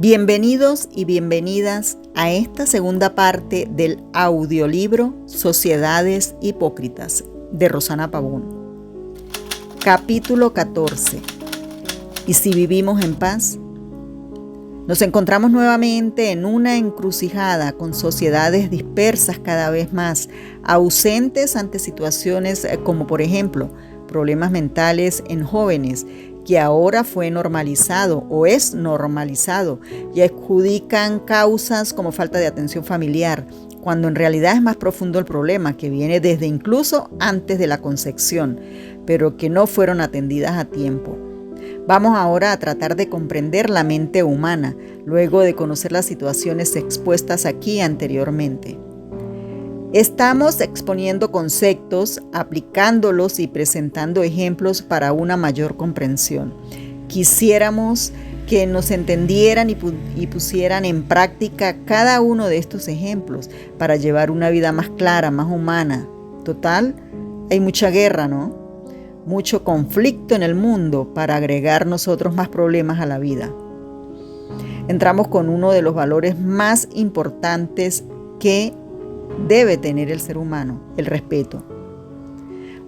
Bienvenidos y bienvenidas a esta segunda parte del audiolibro Sociedades Hipócritas de Rosana Pavón. Capítulo 14. ¿Y si vivimos en paz? Nos encontramos nuevamente en una encrucijada con sociedades dispersas cada vez más, ausentes ante situaciones como por ejemplo problemas mentales en jóvenes, que ahora fue normalizado o es normalizado y adjudican causas como falta de atención familiar, cuando en realidad es más profundo el problema, que viene desde incluso antes de la concepción, pero que no fueron atendidas a tiempo. Vamos ahora a tratar de comprender la mente humana, luego de conocer las situaciones expuestas aquí anteriormente. Estamos exponiendo conceptos, aplicándolos y presentando ejemplos para una mayor comprensión. Quisiéramos que nos entendieran y pusieran en práctica cada uno de estos ejemplos para llevar una vida más clara, más humana. Total, hay mucha guerra, ¿no? Mucho conflicto en el mundo para agregar nosotros más problemas a la vida. Entramos con uno de los valores más importantes que debe tener el ser humano, el respeto.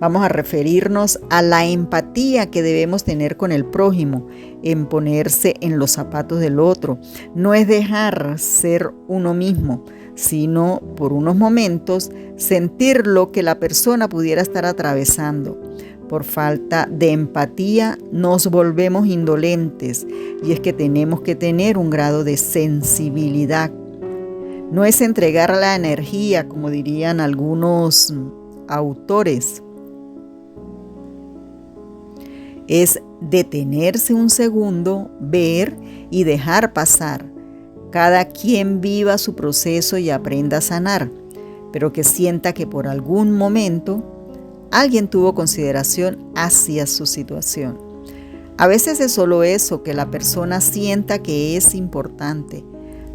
Vamos a referirnos a la empatía que debemos tener con el prójimo, en ponerse en los zapatos del otro. No es dejar ser uno mismo, sino por unos momentos sentir lo que la persona pudiera estar atravesando. Por falta de empatía nos volvemos indolentes, y es que tenemos que tener un grado de sensibilidad. No es entregar la energía, como dirían algunos autores. Es detenerse un segundo, ver y dejar pasar. Cada quien viva su proceso y aprenda a sanar, pero que sienta que por algún momento alguien tuvo consideración hacia su situación. A veces es solo eso, que la persona sienta que es importante.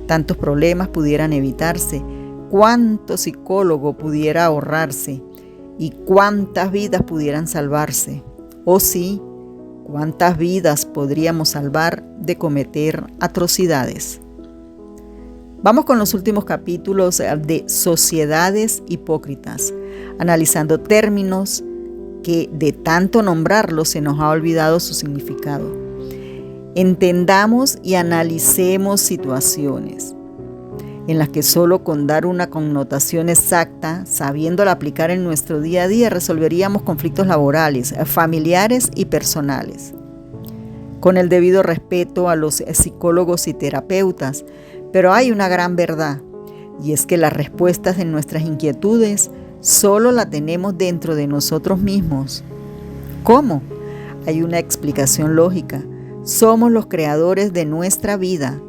Tantos problemas pudieran evitarse, cuánto psicólogo pudiera ahorrarse y cuántas vidas pudieran salvarse. O sí, cuántas vidas podríamos salvar de cometer atrocidades. Vamos con los últimos capítulos de Sociedades Hipócritas, analizando términos que de tanto nombrarlos se nos ha olvidado su significado. Entendamos y analicemos situaciones en las que solo con dar una connotación exacta, sabiéndola aplicar en nuestro día a día, resolveríamos conflictos laborales, familiares y personales. Con el debido respeto a los psicólogos y terapeutas, pero hay una gran verdad, y es que las respuestas de nuestras inquietudes solo la tenemos dentro de nosotros mismos. ¿Cómo? Hay una explicación lógica. Somos los creadores de nuestra vida.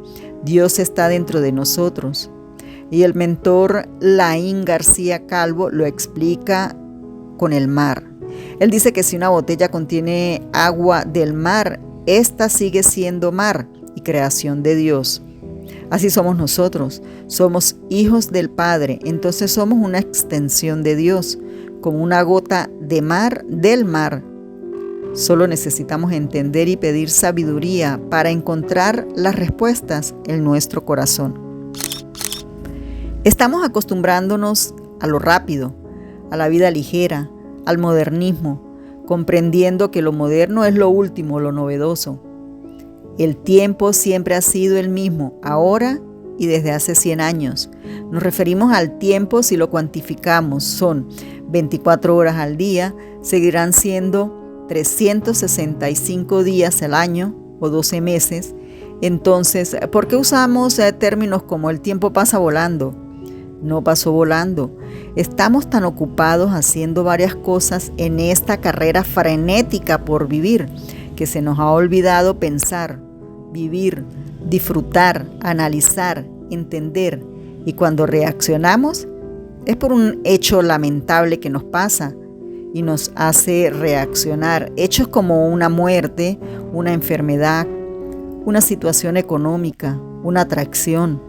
Dios está dentro de nosotros. Y el mentor Laín García Calvo lo explica con el mar. Él dice que si una botella contiene agua del mar, esta sigue siendo mar y creación de Dios. Así somos nosotros. Somos hijos del Padre. Entonces somos una extensión de Dios, como una gota de mar del mar. Solo necesitamos entender y pedir sabiduría para encontrar las respuestas en nuestro corazón. Estamos acostumbrándonos a lo rápido, a la vida ligera, al modernismo, comprendiendo que lo moderno es lo último, lo novedoso. El tiempo siempre ha sido el mismo, ahora y desde hace 100 años. Nos referimos al tiempo si lo cuantificamos. Son 24 horas al día, seguirán siendo 365 días al año o 12 meses. Entonces, ¿por qué usamos términos como el tiempo pasa volando? No pasó volando. Estamos tan ocupados haciendo varias cosas en esta carrera frenética por vivir, que se nos ha olvidado pensar, vivir, disfrutar, analizar, entender. Y cuando reaccionamos, es por un hecho lamentable que nos pasa y nos hace reaccionar. Hechos como una muerte, una enfermedad, una situación económica, una atracción.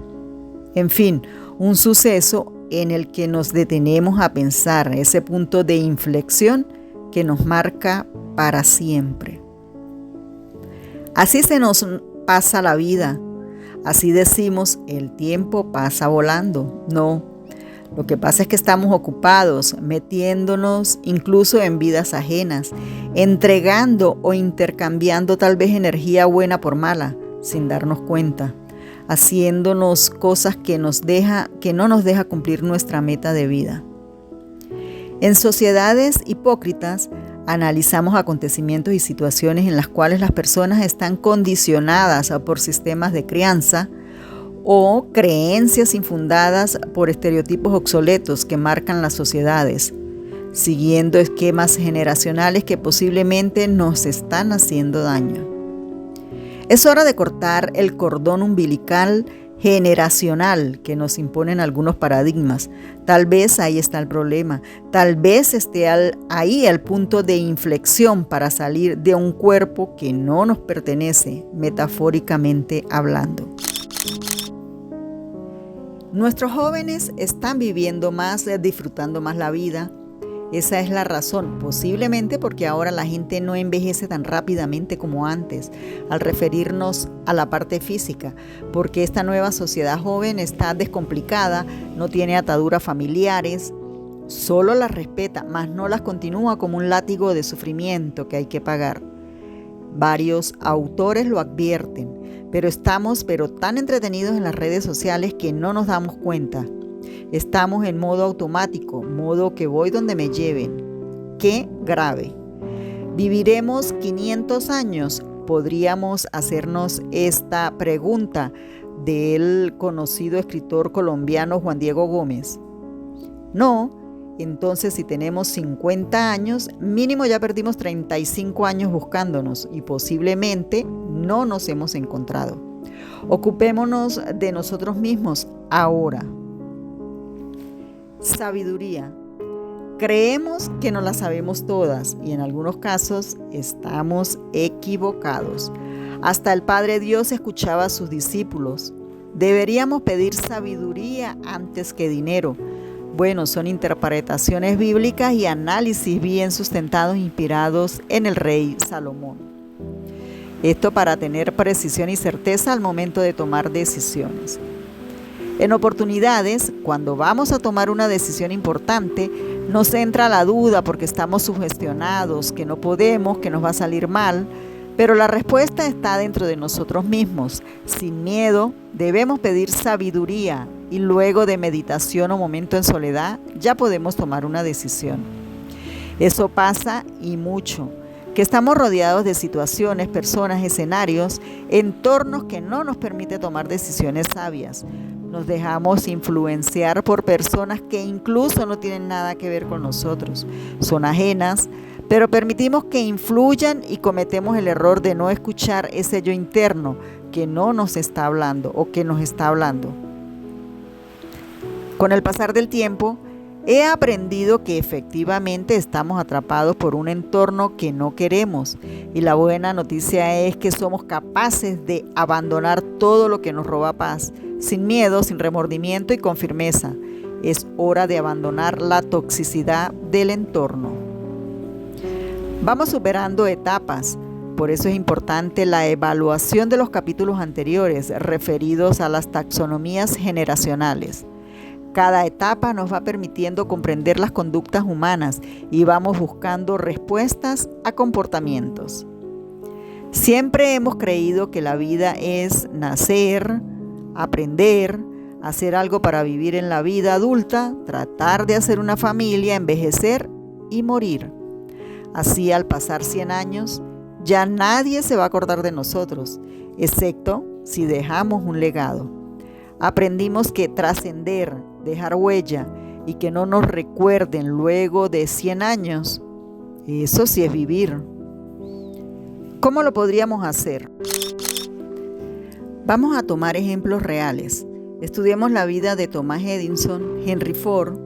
En fin, un suceso en el que nos detenemos a pensar, ese punto de inflexión que nos marca para siempre. Así se nos pasa la vida, Así decimos, el tiempo pasa volando. No, lo que pasa es que estamos ocupados, metiéndonos incluso en vidas ajenas, entregando o intercambiando tal vez energía buena por mala, sin darnos cuenta, haciéndonos cosas que no nos deja cumplir nuestra meta de vida. En sociedades hipócritas, analizamos acontecimientos y situaciones en las cuales las personas están condicionadas por sistemas de crianza o creencias infundadas por estereotipos obsoletos que marcan las sociedades, siguiendo esquemas generacionales que posiblemente nos están haciendo daño. Es hora de cortar el cordón umbilical generacional que nos imponen algunos paradigmas. Tal vez ahí está el problema, tal vez esté ahí el punto de inflexión para salir de un cuerpo que no nos pertenece, metafóricamente hablando. Nuestros jóvenes están viviendo más, disfrutando más la vida. Esa es la razón, posiblemente porque ahora la gente no envejece tan rápidamente como antes, al referirnos a la parte física, porque esta nueva sociedad joven está descomplicada, no tiene ataduras familiares, solo las respeta, mas no las continúa como un látigo de sufrimiento que hay que pagar. Varios autores lo advierten, pero estamos tan entretenidos en las redes sociales que no nos damos cuenta. Estamos en modo automático, modo que voy donde me lleven. ¡Qué grave! ¿Viviremos 500 años? Podríamos hacernos esta pregunta del conocido escritor colombiano Juan Diego Gómez. No, entonces si tenemos 50 años, mínimo ya perdimos 35 años buscándonos y posiblemente no nos hemos encontrado. Ocupémonos de nosotros mismos ahora. Sabiduría. Creemos que no la sabemos todas y en algunos casos estamos equivocados. Hasta el Padre Dios escuchaba a sus discípulos. Deberíamos pedir sabiduría antes que dinero. Bueno, son interpretaciones bíblicas y análisis bien sustentados, inspirados en el rey Salomón. Esto para tener precisión y certeza al momento de tomar decisiones. En oportunidades, cuando vamos a tomar una decisión importante, nos entra la duda porque estamos sugestionados, que no podemos, que nos va a salir mal, pero la respuesta está dentro de nosotros mismos. Sin miedo, debemos pedir sabiduría y luego de meditación o momento en soledad, ya podemos tomar una decisión. Eso pasa y mucho, que estamos rodeados de situaciones, personas, escenarios, entornos que no nos permiten tomar decisiones sabias. Nos dejamos influenciar por personas que incluso no tienen nada que ver con nosotros, son ajenas, pero permitimos que influyan y cometemos el error de no escuchar ese yo interno que no nos está hablando o que nos está hablando. Con el pasar del tiempo, he aprendido que efectivamente estamos atrapados por un entorno que no queremos y la buena noticia es que somos capaces de abandonar todo lo que nos roba paz, sin miedo, sin remordimiento y con firmeza. Es hora de abandonar la toxicidad del entorno. Vamos superando etapas, por eso es importante la evaluación de los capítulos anteriores referidos a las taxonomías generacionales. Cada etapa nos va permitiendo comprender las conductas humanas y vamos buscando respuestas a comportamientos. Siempre hemos creído que la vida es nacer, aprender, hacer algo para vivir en la vida adulta, tratar de hacer una familia, envejecer y morir. Así, al pasar 100 años, ya nadie se va a acordar de nosotros, excepto si dejamos un legado. Aprendimos que trascender, dejar huella y que no nos recuerden luego de 100 años, eso sí es vivir. ¿Cómo lo podríamos hacer? Vamos a tomar ejemplos reales. Estudiemos la vida de Thomas Edison, Henry Ford,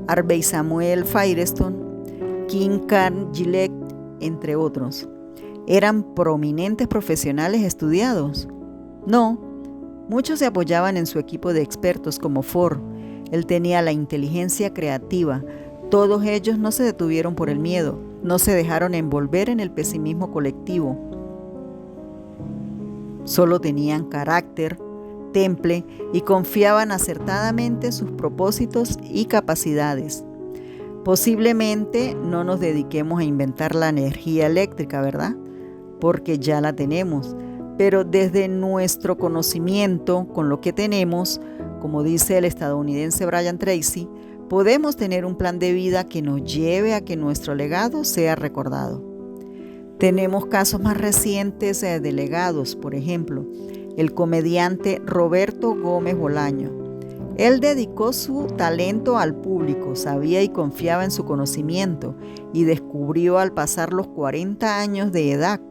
Harvey Samuel Firestone, King Khan Gillette, entre otros. ¿Eran prominentes profesionales estudiados? No. Muchos se apoyaban en su equipo de expertos como Ford. Él tenía la inteligencia creativa. Todos ellos no se detuvieron por el miedo, no se dejaron envolver en el pesimismo colectivo. Solo tenían carácter, temple y confiaban acertadamente en sus propósitos y capacidades. Posiblemente no nos dediquemos a inventar la energía eléctrica, ¿verdad? Porque ya la tenemos, pero desde nuestro conocimiento con lo que tenemos, como dice el estadounidense Brian Tracy, podemos tener un plan de vida que nos lleve a que nuestro legado sea recordado. Tenemos casos más recientes de legados, por ejemplo, el comediante Roberto Gómez Bolaño. Él dedicó su talento al público, sabía y confiaba en su conocimiento y descubrió al pasar los 40 años de edad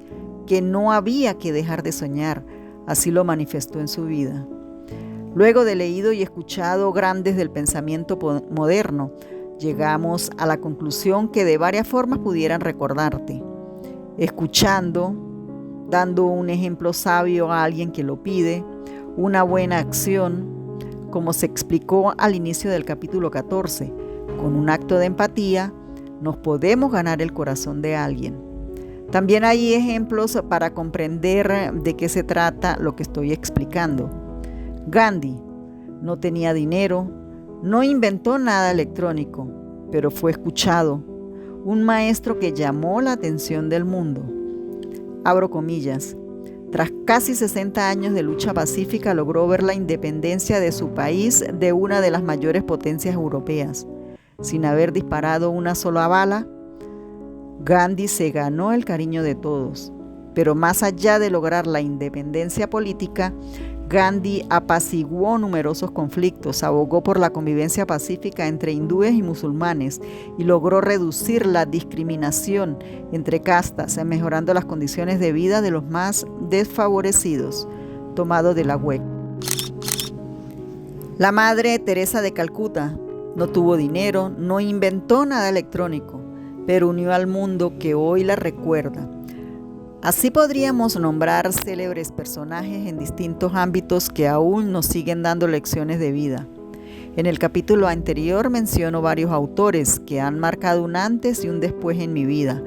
que no había que dejar de soñar, así lo manifestó en su vida. Luego de leído y escuchado grandes del pensamiento moderno, llegamos a la conclusión que de varias formas pudieran recordarte. Escuchando, dando un ejemplo sabio a alguien que lo pide, una buena acción, como se explicó al inicio del capítulo 14, con un acto de empatía, nos podemos ganar el corazón de alguien. También hay ejemplos para comprender de qué se trata lo que estoy explicando. Gandhi no tenía dinero, no inventó nada electrónico, pero fue escuchado, un maestro que llamó la atención del mundo. Abro comillas. Tras casi 60 años de lucha pacífica, logró ver la independencia de su país de una de las mayores potencias europeas. Sin haber disparado una sola bala, Gandhi se ganó el cariño de todos. Pero más allá de lograr la independencia política, Gandhi apaciguó numerosos conflictos, abogó por la convivencia pacífica entre hindúes y musulmanes y logró reducir la discriminación entre castas, mejorando las condiciones de vida de los más desfavorecidos. Tomado de la web. La Madre Teresa de Calcuta no tuvo dinero, no inventó nada electrónico, pero unió al mundo que hoy la recuerda. Así podríamos nombrar célebres personajes en distintos ámbitos que aún nos siguen dando lecciones de vida. En el capítulo anterior menciono varios autores que han marcado un antes y un después en mi vida.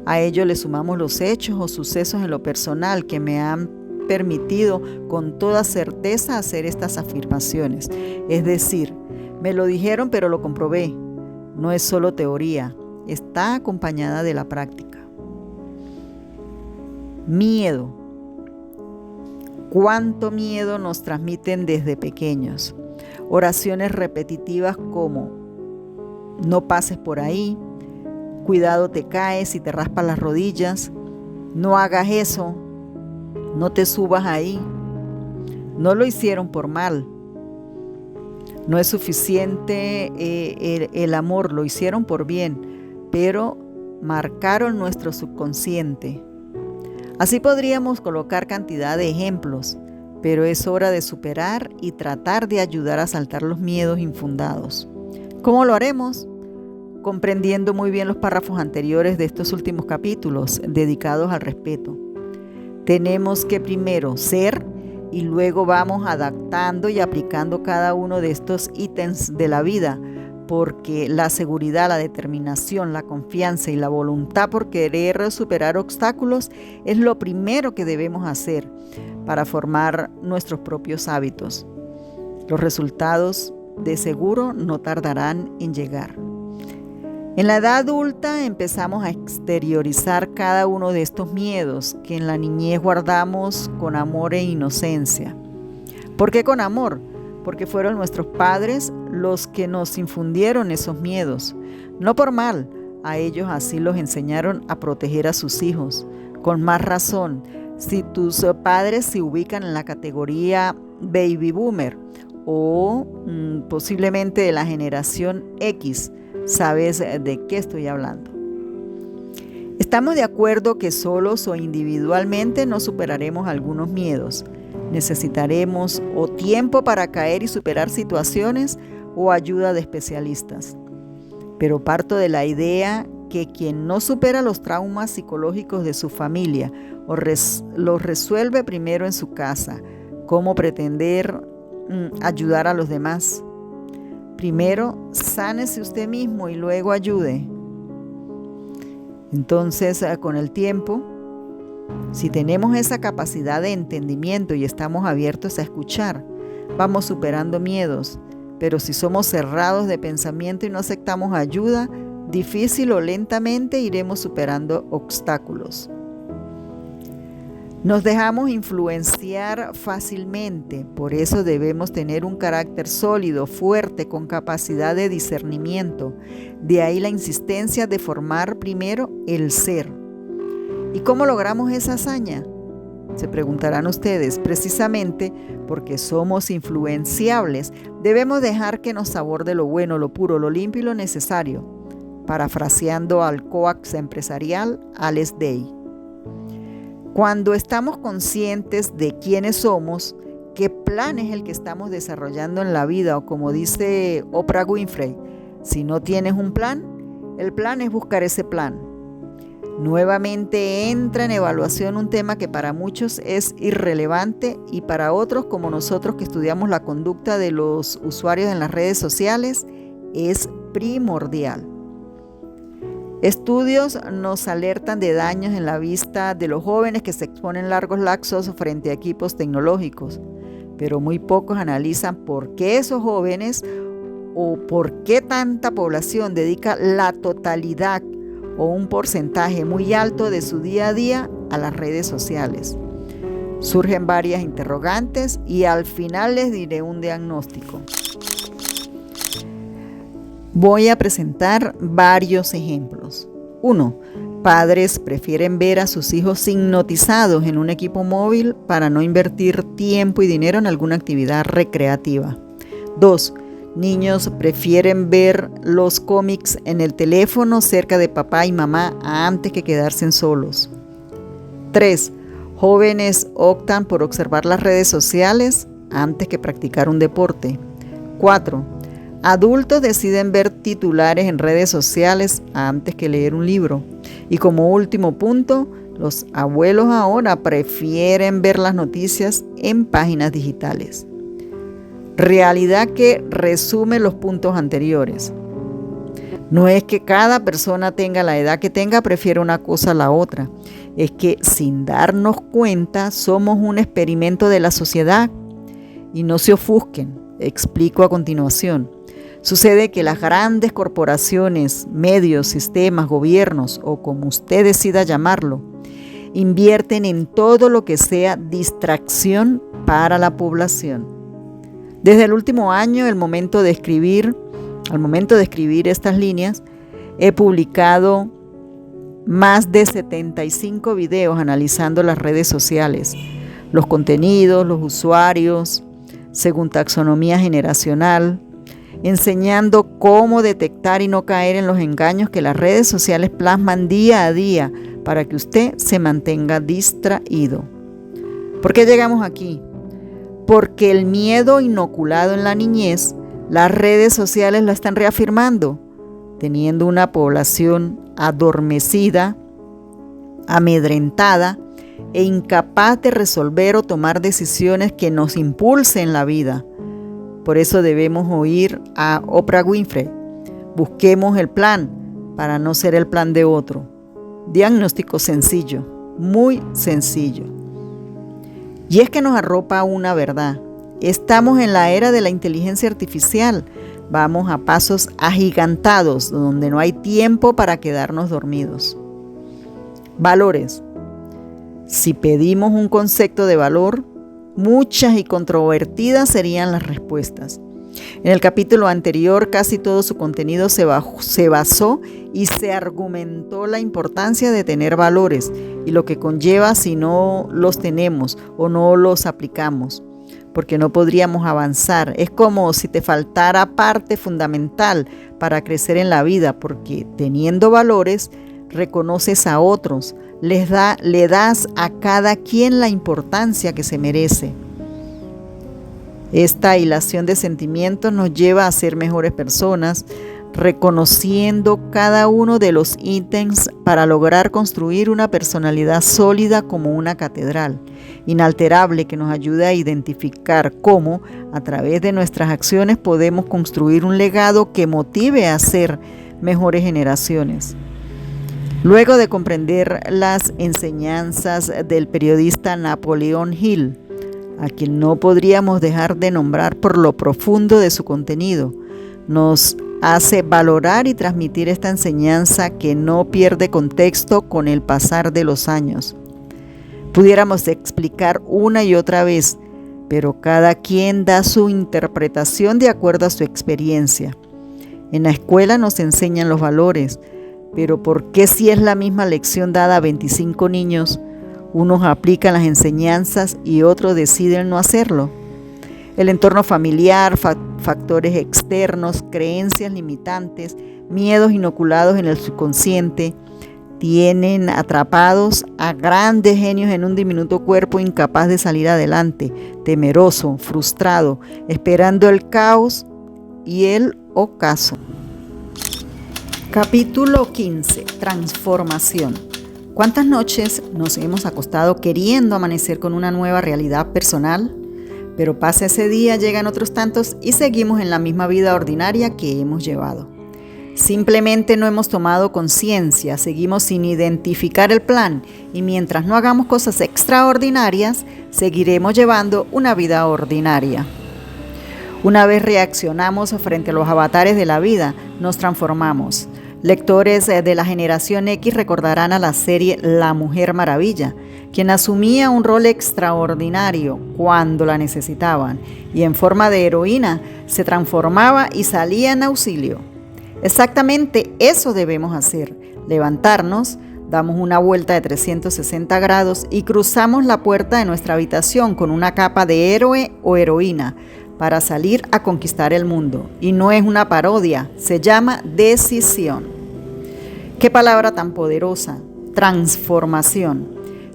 A ello le sumamos los hechos o sucesos en lo personal que me han permitido con toda certeza hacer estas afirmaciones. Es decir, me lo dijeron pero lo comprobé. No es solo teoría, está acompañada de la práctica. Miedo. ¿Cuánto miedo nos transmiten desde pequeños? Oraciones repetitivas como no pases por ahí, cuidado te caes y te raspas las rodillas, no hagas eso, no te subas ahí. No lo hicieron por mal. No es suficiente el amor, lo hicieron por bien, pero marcaron nuestro subconsciente. Así podríamos colocar cantidad de ejemplos, pero es hora de superar y tratar de ayudar a saltar los miedos infundados. ¿Cómo lo haremos? Comprendiendo muy bien los párrafos anteriores de estos últimos capítulos dedicados al respeto. Tenemos que primero ser y luego vamos adaptando y aplicando cada uno de estos ítems de la vida, porque la seguridad, la determinación, la confianza y la voluntad por querer superar obstáculos es lo primero que debemos hacer para formar nuestros propios hábitos. Los resultados de seguro no tardarán en llegar. En la edad adulta empezamos a exteriorizar cada uno de estos miedos que en la niñez guardamos con amor e inocencia. ¿Por qué con amor? Porque fueron nuestros padres los que nos infundieron esos miedos. No por mal, a ellos así los enseñaron a proteger a sus hijos. Con más razón, si tus padres se ubican en la categoría baby boomer o posiblemente de la generación X, sabes de qué estoy hablando. Estamos de acuerdo que solos o individualmente no superaremos algunos miedos. Necesitaremos o tiempo para caer y superar situaciones o ayuda de especialistas. Pero parto de la idea que quien no supera los traumas psicológicos de su familia o los resuelve primero en su casa, ¿cómo pretender ayudar a los demás? Primero, sánese usted mismo y luego ayude. Entonces, con el tiempo, si tenemos esa capacidad de entendimiento y estamos abiertos a escuchar, vamos superando miedos, pero si somos cerrados de pensamiento y no aceptamos ayuda, difícil o lentamente iremos superando obstáculos. Nos dejamos influenciar fácilmente, por eso debemos tener un carácter sólido, fuerte, con capacidad de discernimiento. De ahí la insistencia de formar primero el ser. ¿Y cómo logramos esa hazaña? Se preguntarán ustedes, precisamente porque somos influenciables. Debemos dejar que nos aborde lo bueno, lo puro, lo limpio y lo necesario. Parafraseando al coax empresarial Alex Day. Cuando estamos conscientes de quiénes somos, qué plan es el que estamos desarrollando en la vida, o como dice Oprah Winfrey, si no tienes un plan, el plan es buscar ese plan. Nuevamente entra en evaluación un tema que para muchos es irrelevante y para otros, como nosotros que estudiamos la conducta de los usuarios en las redes sociales, es primordial. Estudios nos alertan de daños en la vista de los jóvenes que se exponen largos lapsos frente a equipos tecnológicos, pero muy pocos analizan por qué esos jóvenes o por qué tanta población dedica la totalidad o un porcentaje muy alto de su día a día a las redes sociales. Surgen varias interrogantes y al final les diré un diagnóstico. Voy a presentar varios ejemplos. 1. Padres prefieren ver a sus hijos hipnotizados en un equipo móvil para no invertir tiempo y dinero en alguna actividad recreativa. 2. Niños prefieren ver los cómics en el teléfono cerca de papá y mamá antes que quedarse solos. 3. Jóvenes optan por observar las redes sociales antes que practicar un deporte. 4. Adultos deciden ver titulares en redes sociales antes que leer un libro. Y como último punto, los abuelos ahora prefieren ver las noticias en páginas digitales. Realidad que resume los puntos anteriores. No es que cada persona tenga la edad que tenga, prefiere una cosa a la otra. Es que sin darnos cuenta somos un experimento de la sociedad. Y no se ofusquen, explico a continuación. Sucede que las grandes corporaciones, medios, sistemas, gobiernos o como usted decida llamarlo, invierten en todo lo que sea distracción para la población. Desde el último año, al momento de escribir estas líneas, he publicado más de 75 videos analizando las redes sociales, los contenidos, los usuarios, según taxonomía generacional, enseñando cómo detectar y no caer en los engaños que las redes sociales plasman día a día para que usted se mantenga distraído. ¿Por qué llegamos aquí? Porque el miedo inoculado en la niñez, las redes sociales lo están reafirmando, teniendo una población adormecida, amedrentada e incapaz de resolver o tomar decisiones que nos impulsen en la vida. Por eso debemos oír a Oprah Winfrey. Busquemos el plan para no ser el plan de otro. Diagnóstico sencillo, muy sencillo. Y es que nos arropa una verdad. Estamos en la era de la inteligencia artificial. Vamos a pasos agigantados, donde no hay tiempo para quedarnos dormidos. Valores. Si pedimos un concepto de valor, muchas y controvertidas serían las respuestas. En el capítulo anterior, casi todo su contenido se basó y se argumentó la importancia de tener valores y lo que conlleva si no los tenemos o no los aplicamos, porque no podríamos avanzar. Es como si te faltara parte fundamental para crecer en la vida, porque teniendo valores, reconoces a otros, le das a cada quien la importancia que se merece. Esta hilación de sentimientos nos lleva a ser mejores personas, reconociendo cada uno de los ítems para lograr construir una personalidad sólida como una catedral, inalterable, que nos ayude a identificar cómo, a través de nuestras acciones, podemos construir un legado que motive a ser mejores generaciones. Luego de comprender las enseñanzas del periodista Napoleón Hill a quien no podríamos dejar de nombrar por lo profundo de su contenido. Nos hace valorar y transmitir esta enseñanza que no pierde contexto con el pasar de los años. Pudiéramos explicar una y otra vez, pero cada quien da su interpretación de acuerdo a su experiencia. En la escuela nos enseñan los valores, pero ¿por qué si es la misma lección dada a 25 niños, unos aplican las enseñanzas y otros deciden no hacerlo? El entorno familiar, factores externos, creencias limitantes, miedos inoculados en el subconsciente, tienen atrapados a grandes genios en un diminuto cuerpo incapaz de salir adelante, temeroso, frustrado, esperando el caos y el ocaso. Capítulo 15. Transformación. ¿Cuántas noches nos hemos acostado queriendo amanecer con una nueva realidad personal? Pero pasa ese día, llegan otros tantos y seguimos en la misma vida ordinaria que hemos llevado. Simplemente no hemos tomado conciencia, seguimos sin identificar el plan y mientras no hagamos cosas extraordinarias, seguiremos llevando una vida ordinaria. Una vez reaccionamos frente a los avatares de la vida, nos transformamos. Lectores de la generación X recordarán a la serie La Mujer Maravilla, quien asumía un rol extraordinario cuando la necesitaban y en forma de heroína se transformaba y salía en auxilio. Exactamente eso debemos hacer, levantarnos, damos una vuelta de 360 grados y cruzamos la puerta de nuestra habitación con una capa de héroe o heroína para salir a conquistar el mundo. Y no es una parodia, se llama decisión. ¡Qué palabra tan poderosa! Transformación.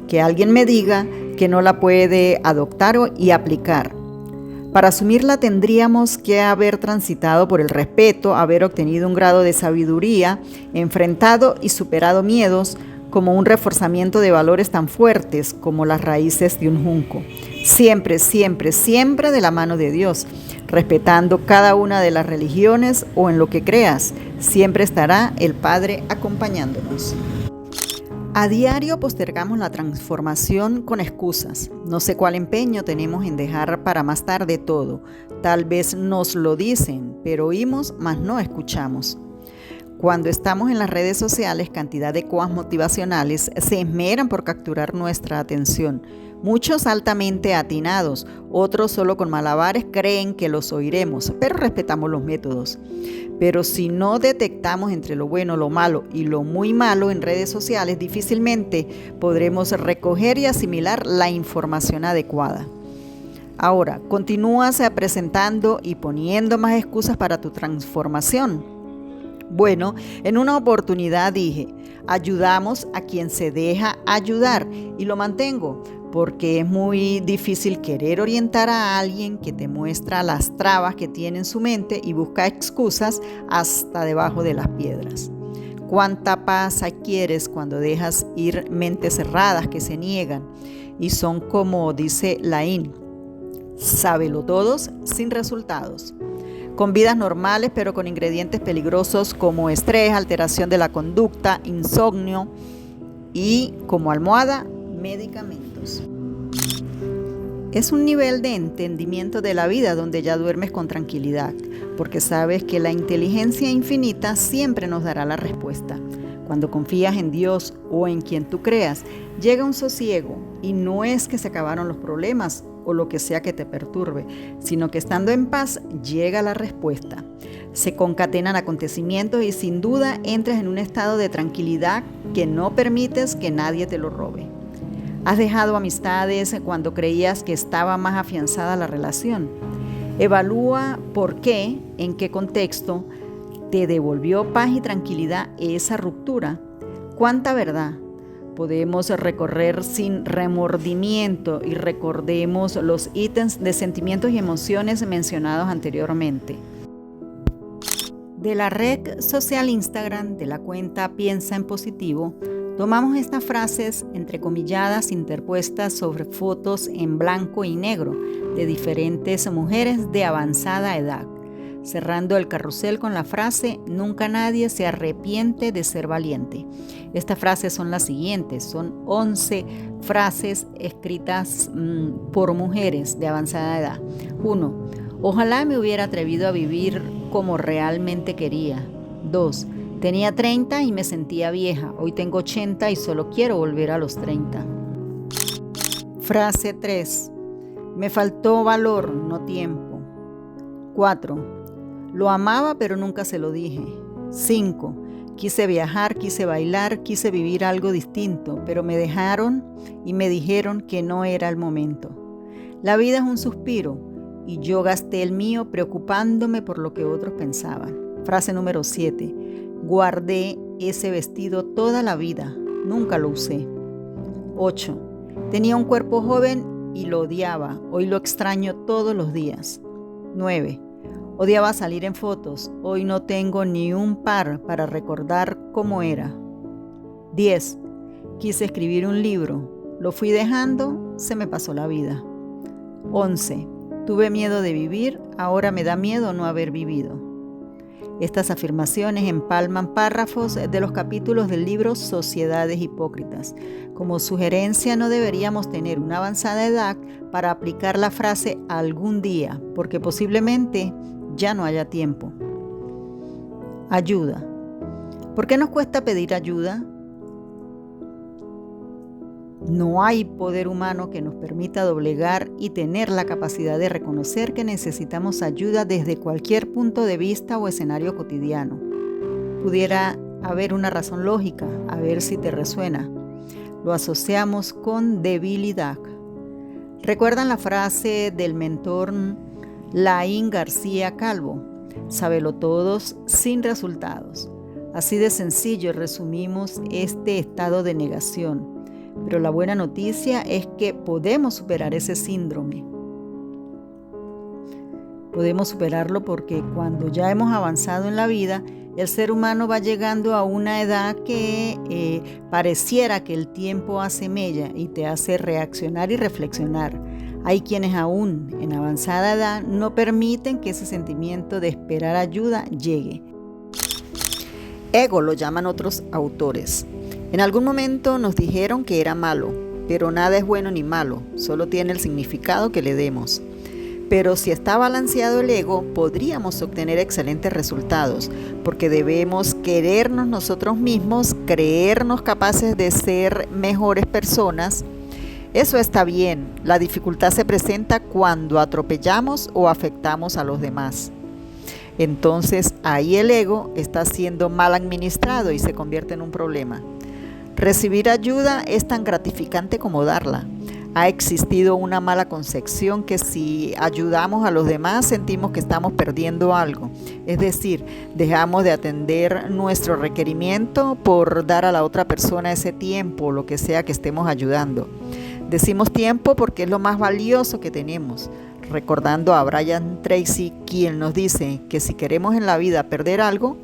Que alguien me diga que no la puede adoptar y aplicar. Para asumirla tendríamos que haber transitado por el respeto, haber obtenido un grado de sabiduría, enfrentado y superado miedos, como un reforzamiento de valores tan fuertes como las raíces de un junco. Siempre, siempre, siempre de la mano de Dios, respetando cada una de las religiones o en lo que creas, siempre estará el Padre acompañándonos. A diario postergamos la transformación con excusas. No sé cuál empeño tenemos en dejar para más tarde todo. Tal vez nos lo dicen, pero oímos, mas no escuchamos. Cuando estamos en las redes sociales, cantidad de coas motivacionales se esmeran por capturar nuestra atención. Muchos altamente atinados, otros solo con malabares creen que los oiremos, pero respetamos los métodos. Pero si no detectamos entre lo bueno, lo malo y lo muy malo en redes sociales, difícilmente podremos recoger y asimilar la información adecuada. Ahora, continúas presentando y poniendo más excusas para tu transformación. Bueno, en una oportunidad dije, ayudamos a quien se deja ayudar y lo mantengo. Porque es muy difícil querer orientar a alguien que te muestra las trabas que tiene en su mente y busca excusas hasta debajo de las piedras. ¿Cuánta paz adquieres cuando dejas ir mentes cerradas que se niegan y son como dice Laín, sábelotodos sin resultados? Con vidas normales pero con ingredientes peligrosos como estrés, alteración de la conducta, insomnio y como almohada, medicamentos. Es un nivel de entendimiento de la vida donde ya duermes con tranquilidad, porque sabes que la inteligencia infinita siempre nos dará la respuesta. Cuando confías en Dios o en quien tú creas, llega un sosiego y no es que se acabaron los problemas o lo que sea que te perturbe, sino que estando en paz llega la respuesta. Se concatenan acontecimientos y sin duda entras en un estado de tranquilidad que no permites que nadie te lo robe. ¿Has dejado amistades cuando creías que estaba más afianzada la relación? Evalúa por qué, en qué contexto te devolvió paz y tranquilidad esa ruptura. ¿Cuánta verdad podemos recorrer sin remordimiento y recordemos los ítems de sentimientos y emociones mencionados anteriormente? De la red social Instagram de la cuenta Piensa en Positivo, tomamos estas frases entrecomilladas interpuestas sobre fotos en blanco y negro de diferentes mujeres de avanzada edad. cerrando el carrusel con la frase: nunca nadie se arrepiente de ser valiente. Estas frases son las siguientes, son 11 frases escritas por mujeres de avanzada edad. 1. Ojalá me hubiera atrevido a vivir como realmente quería. 2. Tenía 30 y me sentía vieja. Hoy tengo 80 y solo quiero volver a los 30. Frase 3. Me faltó valor, no tiempo. 4. Lo amaba pero nunca se lo dije. 5. Quise viajar, quise bailar, quise vivir algo distinto, pero me dejaron y me dijeron que no era el momento. La vida es un suspiro y yo gasté el mío preocupándome por lo que otros pensaban. Frase número 7. Guardé ese vestido toda la vida, nunca lo usé. 8. Tenía un cuerpo joven y lo odiaba, hoy lo extraño todos los días. 9. Odiaba salir en fotos, hoy no tengo ni un par para recordar cómo era. 10. Quise escribir un libro, lo fui dejando, se me pasó la vida. 11. Tuve miedo de vivir, ahora me da miedo no haber vivido. Estas afirmaciones empalman párrafos de los capítulos del libro Sociedades Hipócritas. Como sugerencia, no deberíamos tener una avanzada edad para aplicar la frase algún día, porque posiblemente ya no haya tiempo. Ayuda. ¿Por qué nos cuesta pedir ayuda? No hay poder humano que nos permita doblegar y tener la capacidad de reconocer que necesitamos ayuda desde cualquier punto de vista o escenario cotidiano. Pudiera haber una razón lógica, a ver si te resuena. Lo asociamos con debilidad. ¿Recuerdan la frase del mentor Laín García Calvo? Sábelo todos sin resultados. Así de sencillo resumimos este estado de negación. Pero la buena noticia es que podemos superar ese síndrome. Podemos superarlo porque cuando ya hemos avanzado en la vida, el ser humano va llegando a una edad que pareciera que el tiempo hace mella y te hace reaccionar y reflexionar. Hay quienes aún en avanzada edad no permiten que ese sentimiento de esperar ayuda llegue. Ego lo llaman otros autores. En algún momento nos dijeron que era malo, pero nada es bueno ni malo, solo tiene el significado que le demos. Pero si está balanceado el ego, podríamos obtener excelentes resultados, porque debemos querernos nosotros mismos, creernos capaces de ser mejores personas. Eso está bien, la dificultad se presenta cuando atropellamos o afectamos a los demás. Entonces ahí el ego está siendo mal administrado y se convierte en un problema. Recibir ayuda es tan gratificante como darla. Ha existido una mala concepción que si ayudamos a los demás sentimos que estamos perdiendo algo. Es decir, dejamos de atender nuestro requerimiento por dar a la otra persona ese tiempo, lo que sea que estemos ayudando. Decimos tiempo porque es lo más valioso que tenemos. Recordando a Brian Tracy, quien nos dice que si queremos en la vida perder algo,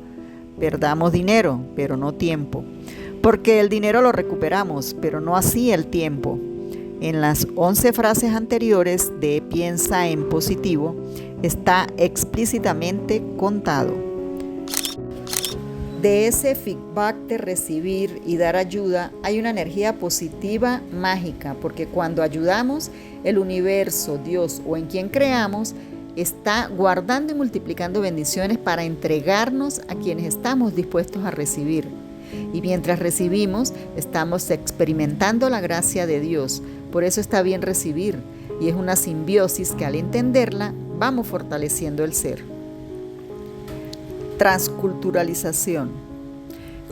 perdamos dinero, pero no tiempo. Porque el dinero lo recuperamos, pero no así el tiempo. En las 11 frases anteriores de Piensa en positivo está explícitamente contado. De ese feedback de recibir y dar ayuda hay una energía positiva mágica, porque cuando ayudamos, el universo, Dios o en quien creamos, está guardando y multiplicando bendiciones para entregarnos a quienes estamos dispuestos a recibir. Y mientras recibimos, estamos experimentando la gracia de Dios. Por eso está bien recibir, y es una simbiosis que al entenderla, vamos fortaleciendo el ser. Transculturalización.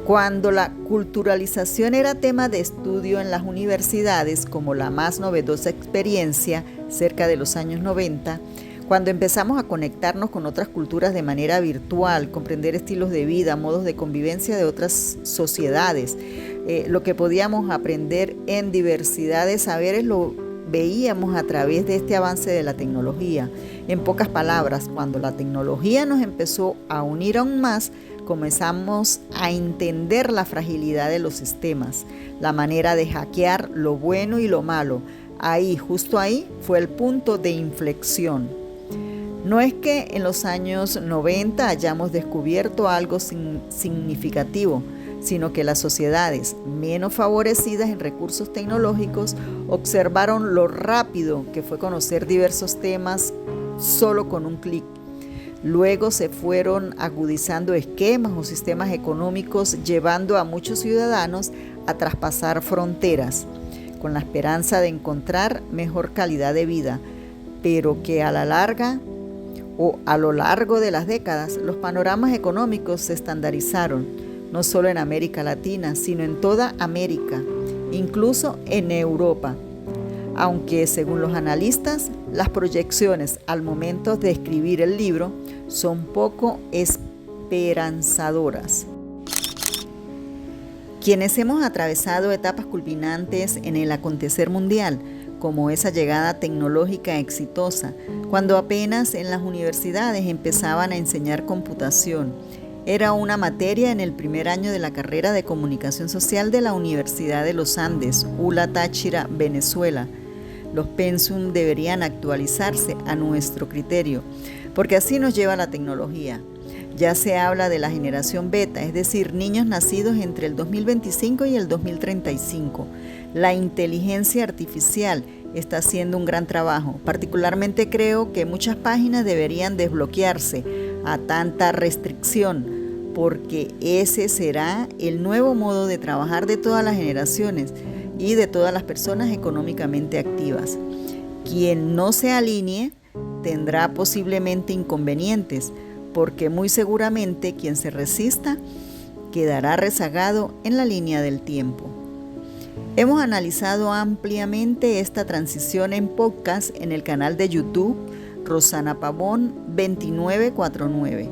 Cuando la culturalización era tema de estudio en las universidades como la más novedosa experiencia cerca de los años 90, cuando empezamos a conectarnos con otras culturas de manera virtual, comprender estilos de vida, modos de convivencia de otras sociedades, lo que podíamos aprender en diversidad de saberes lo veíamos a través de este avance de la tecnología. En pocas palabras, cuando la tecnología nos empezó a unir aún más, comenzamos a entender la fragilidad de los sistemas, la manera de hackear lo bueno y lo malo. Ahí, justo ahí, fue el punto de inflexión. No es que en los años 90 hayamos descubierto algo significativo, sino que las sociedades menos favorecidas en recursos tecnológicos observaron lo rápido que fue conocer diversos temas solo con un clic. Luego se fueron agudizando esquemas o sistemas económicos, llevando a muchos ciudadanos a traspasar fronteras, con la esperanza de encontrar mejor calidad de vida, pero que a la larga o a lo largo de las décadas los panoramas económicos se estandarizaron, no solo en América Latina, sino en toda América, incluso en Europa. Aunque según los analistas, las proyecciones al momento de escribir el libro son poco esperanzadoras. Quienes hemos atravesado etapas culminantes en el acontecer mundial, como esa llegada tecnológica exitosa, cuando apenas en las universidades empezaban a enseñar computación, era una materia en el primer año de la carrera de Comunicación Social de la Universidad de los Andes, ULA Táchira, Venezuela. Los pensum deberían actualizarse a nuestro criterio, porque así nos lleva la tecnología. Ya se habla de la generación beta, es decir, niños nacidos entre el 2025 y el 2035. La inteligencia artificial está haciendo un gran trabajo. Particularmente creo que muchas páginas deberían desbloquearse a tanta restricción, porque ese será el nuevo modo de trabajar de todas las generaciones y de todas las personas económicamente activas. Quien no se alinee tendrá posiblemente inconvenientes, porque muy seguramente quien se resista quedará rezagado en la línea del tiempo. Hemos analizado ampliamente esta transición en podcast en el canal de YouTube Rosana Pavón 2949,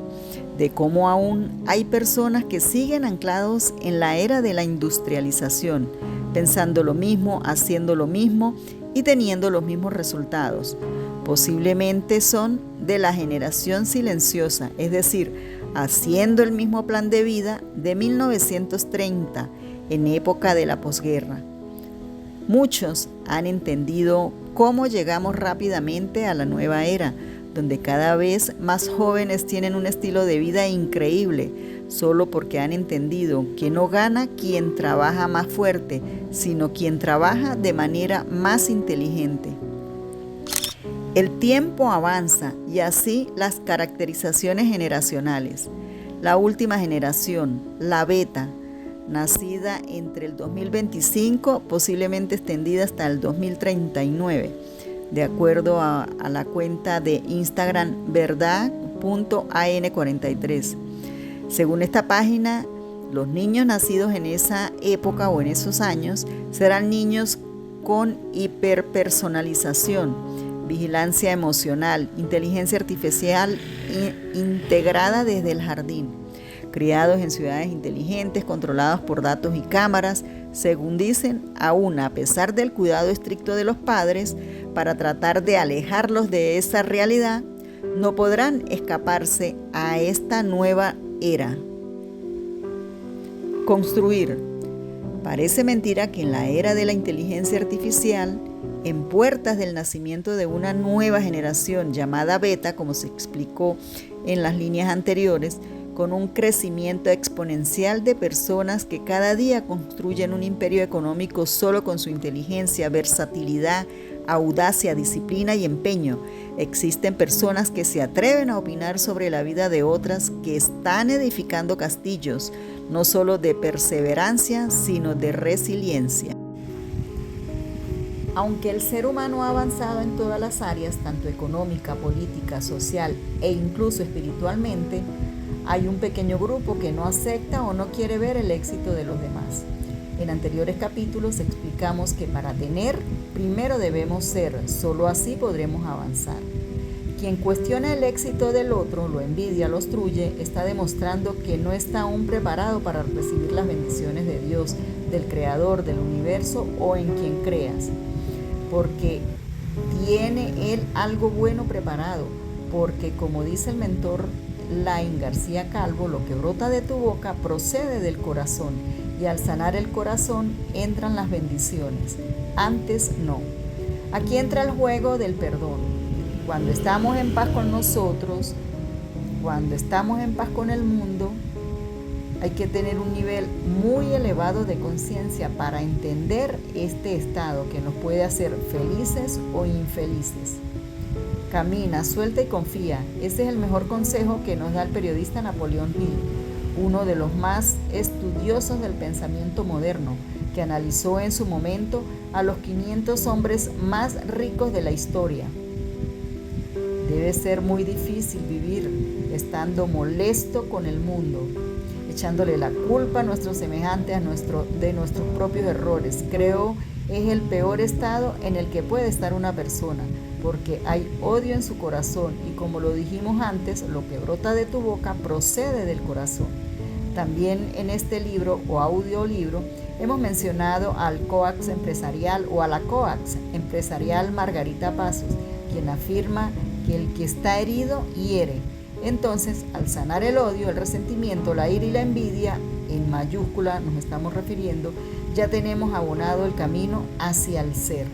de cómo aún hay personas que siguen anclados en la era de la industrialización, pensando lo mismo, haciendo lo mismo y teniendo los mismos resultados. Posiblemente son de la generación silenciosa, es decir, haciendo el mismo plan de vida de 1930, en época de la posguerra. Muchos han entendido cómo llegamos rápidamente a la nueva era, donde cada vez más jóvenes tienen un estilo de vida increíble, solo porque han entendido que no gana quien trabaja más fuerte, sino quien trabaja de manera más inteligente. El tiempo avanza y así las caracterizaciones generacionales. La última generación, la beta, nacida entre el 2025, posiblemente extendida hasta el 2039, de acuerdo a la cuenta de Instagram verdad.an43. Según esta página, los niños nacidos en esa época o en esos años serán niños con hiperpersonalización, vigilancia emocional, inteligencia artificial integrada desde el jardín, criados en ciudades inteligentes, controlados por datos y cámaras, según dicen, aún a pesar del cuidado estricto de los padres para tratar de alejarlos de esa realidad, no podrán escaparse a esta nueva era. Construir. Parece mentira que en la era de la inteligencia artificial, en puertas del nacimiento de una nueva generación llamada beta, como se explicó en las líneas anteriores, con un crecimiento exponencial de personas que cada día construyen un imperio económico solo con su inteligencia, versatilidad, audacia, disciplina y empeño. Existen personas que se atreven a opinar sobre la vida de otras, que están edificando castillos, no solo de perseverancia, sino de resiliencia. Aunque el ser humano ha avanzado en todas las áreas, tanto económica, política, social e incluso espiritualmente, hay un pequeño grupo que no acepta o no quiere ver el éxito de los demás. En anteriores capítulos explicamos que para tener, primero debemos ser, solo así podremos avanzar. Quien cuestiona el éxito del otro, lo envidia, lo obstruye, está demostrando que no está aún preparado para recibir las bendiciones de Dios, del Creador, del universo o en quien creas. Porque tiene él algo bueno preparado, porque como dice el mentor Laín García Calvo, lo que brota de tu boca procede del corazón, y al sanar el corazón entran las bendiciones, antes no. Aquí entra el juego del perdón. cuando estamos en paz con nosotros, cuando estamos en paz con el mundo, hay que tener un nivel muy elevado de conciencia para entender este estado que nos puede hacer felices o infelices. Camina, suelta y confía. Ese es el mejor consejo que nos da el periodista Napoleón Hill, uno de los más estudiosos del pensamiento moderno, que analizó en su momento a los 500 hombres más ricos de la historia. Debe ser muy difícil vivir estando molesto con el mundo, echándole la culpa a nuestros semejantes de nuestros propios errores. Creo es el peor estado en el que puede estar una persona, porque hay odio en su corazón y, como lo dijimos antes, lo que brota de tu boca procede del corazón. También en este libro o audiolibro hemos mencionado al coax empresarial o a la coax empresarial Margarita Pasos, quien afirma que el que está herido hiere. Entonces, al sanar el odio, el resentimiento, la ira y la envidia, en mayúscula nos estamos refiriendo, ya tenemos abonado el camino hacia el ser.